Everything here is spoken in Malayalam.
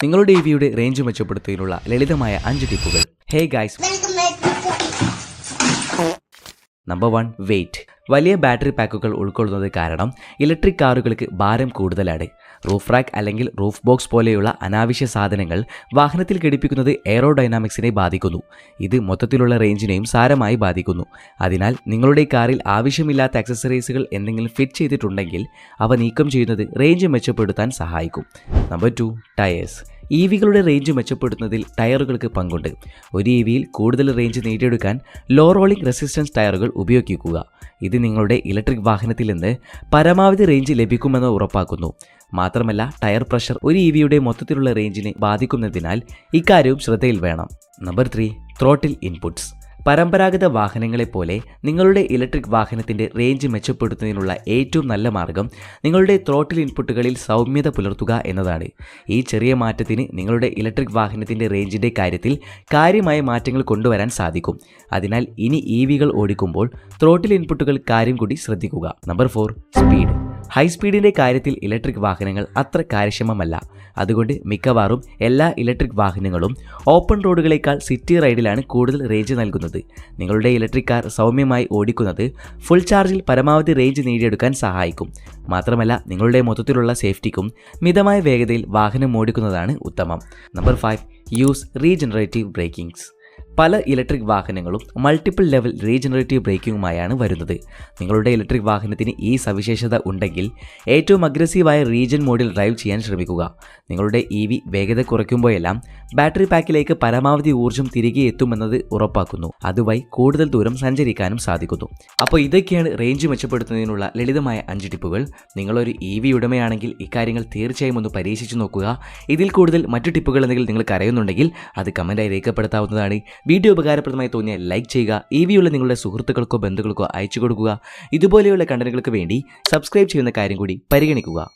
നിങ്ങളുടെ EVയുടെ റേഞ്ച് മെച്ചപ്പെടുത്തുന്നതിനുള്ള ലളിതമായ 5 ടിപ്പുകൾ. Hey guys, number 1, weight. വലിയ ബാറ്ററി പാക്കുകൾ ഉൾക്കൊള്ളുന്നത് കാരണം ഇലക്ട്രിക് കാറുകൾക്ക് ഭാരം കൂടുതലാണ്. റൂഫ് റാക്ക് അല്ലെങ്കിൽ റൂഫ് ബോക്സ് പോലെയുള്ള അനാവശ്യ സാധനങ്ങൾ വാഹനത്തിൽ ഘടിപ്പിക്കുന്നത് എയറോഡൈനാമിക്സിനെ ബാധിക്കുന്നു. ഇത് മൊത്തത്തിലുള്ള റേഞ്ചിനെയും സാരമായി ബാധിക്കുന്നു. അതിനാൽ നിങ്ങളുടെ കാറിൽ ആവശ്യമില്ലാത്ത ആക്സസറീസുകൾ എന്തെങ്കിലും ഫിറ്റ് ചെയ്തിട്ടുണ്ടെങ്കിൽ അവ നീക്കം ചെയ്യുന്നത് റേഞ്ച് മെച്ചപ്പെടുത്താൻ സഹായിക്കും. Number 2, tyres. EVകളുടെ റേഞ്ച് മെച്ചപ്പെടുത്തുന്നതിൽ ടയറുകൾക്ക് പങ്കുണ്ട്. ഒരു EVയിൽ കൂടുതൽ റേഞ്ച് നേടിയെടുക്കാൻ ലോ റോളിംഗ് റെസിസ്റ്റൻസ് ടയറുകൾ ഉപയോഗിക്കുക. ഇത് നിങ്ങളുടെ ഇലക്ട്രിക് വാഹനത്തിൽ നിന്ന് പരമാവധി റേഞ്ച് ലഭിക്കുമെന്ന് ഉറപ്പാക്കുന്നു. മാത്രമല്ല, ടയർ പ്രഷർ ഒരു EVയുടെ മൊത്തത്തിലുള്ള റേഞ്ചിനെ ബാധിക്കുന്നതിനാൽ ഇക്കാര്യവും ശ്രദ്ധയിൽ വേണം. Number 3, throttle inputs. പരമ്പരാഗത വാഹനങ്ങളെപ്പോലെ നിങ്ങളുടെ ഇലക്ട്രിക് വാഹനത്തിൻ്റെ റേഞ്ച് മെച്ചപ്പെടുത്തുന്നതിനുള്ള ഏറ്റവും നല്ല മാർഗം നിങ്ങളുടെ ത്രോട്ടിൽ ഇൻപുട്ടുകളിൽ സൗമ്യത പുലർത്തുക എന്നതാണ്. ഈ ചെറിയ മാറ്റത്തിന് നിങ്ങളുടെ ഇലക്ട്രിക് വാഹനത്തിൻ്റെ റേഞ്ചിൻ്റെ കാര്യത്തിൽ കാര്യമായ മാറ്റങ്ങൾ കൊണ്ടുവരാൻ സാധിക്കും. അതിനാൽ ഇനി EVകൾ ഓടിക്കുമ്പോൾ ത്രോട്ടിൽ ഇൻപുട്ടുകൾ കാര്യം കൂടി ശ്രദ്ധിക്കുക. Number 4, speed. ഹൈ സ്പീഡിൻ്റെ കാര്യത്തിൽ ഇലക്ട്രിക് വാഹനങ്ങൾ അത്ര കാര്യക്ഷമമല്ല. അതുകൊണ്ട് മിക്കവാറും എല്ലാ ഇലക്ട്രിക് വാഹനങ്ങളും ഓപ്പൺ റോഡുകളേക്കാൾ സിറ്റി റൈഡിലാണ് കൂടുതൽ റേഞ്ച് നൽകുന്നത്. നിങ്ങളുടെ ഇലക്ട്രിക് കാർ സൗമ്യമായി ഓടിക്കുന്നത് ഫുൾ ചാർജിൽ പരമാവധി റേഞ്ച് നേടിയെടുക്കാൻ സഹായിക്കും. മാത്രമല്ല, നിങ്ങളുടെ മൊത്തത്തിലുള്ള സേഫ്റ്റിക്കും മിതമായ വേഗതയിൽ വാഹനം ഓടിക്കുന്നതാണ് ഉത്തമം. Number 5, use regenerative brakings. പല ഇലക്ട്രിക് വാഹനങ്ങളും മൾട്ടിപ്പിൾ ലെവൽ റീജനറേറ്റീവ് ബ്രേക്കിംഗുമായാണ് വരുന്നത്. നിങ്ങളുടെ ഇലക്ട്രിക് വാഹനത്തിന് ഈ സവിശേഷത ഉണ്ടെങ്കിൽ ഏറ്റവും അഗ്രസീവായ റീജൻ മോഡിൽ ഡ്രൈവ് ചെയ്യാൻ ശ്രമിക്കുക. നിങ്ങളുടെ EV വേഗത കുറയ്ക്കുമ്പോഴെല്ലാം ബാറ്ററി പാക്കിലേക്ക് പരമാവധി ഊർജ്ജം തിരികെ എത്തുമെന്നത് ഉറപ്പാക്കുന്നു. അതുവഴി കൂടുതൽ ദൂരം സഞ്ചരിക്കാനും സാധിക്കുന്നു. അപ്പോൾ ഇതൊക്കെയാണ് റേഞ്ച് മെച്ചപ്പെടുത്തുന്നതിനുള്ള ലളിതമായ 5 ടിപ്പുകൾ. നിങ്ങളൊരു EV ഉടമയാണെങ്കിൽ ഇക്കാര്യങ്ങൾ തീർച്ചയായും ഒന്ന് പരീക്ഷിച്ചു നോക്കുക. ഇതിൽ കൂടുതൽ മറ്റു ടിപ്പുകൾ എന്തെങ്കിലും നിങ്ങൾക്ക് അറിയുന്നുണ്ടെങ്കിൽ അത് കമൻറ്റായി രേഖപ്പെടുത്താവുന്നതാണ്. വീഡിയോ ഉപകാരപ്രദമായി തോന്നിയാൽ ലൈക്ക് ചെയ്യുക. EVയുള്ള നിങ്ങളുടെ സുഹൃത്തുക്കൾക്കോ ബന്ധുക്കൾക്കോ അയച്ചു കൊടുക്കുക. ഇതുപോലെയുള്ള കണ്ടന്റുകൾക്ക് വേണ്ടി സബ്സ്ക്രൈബ് ചെയ്യുന്ന കാര്യം കൂടി പരിഗണിക്കുക.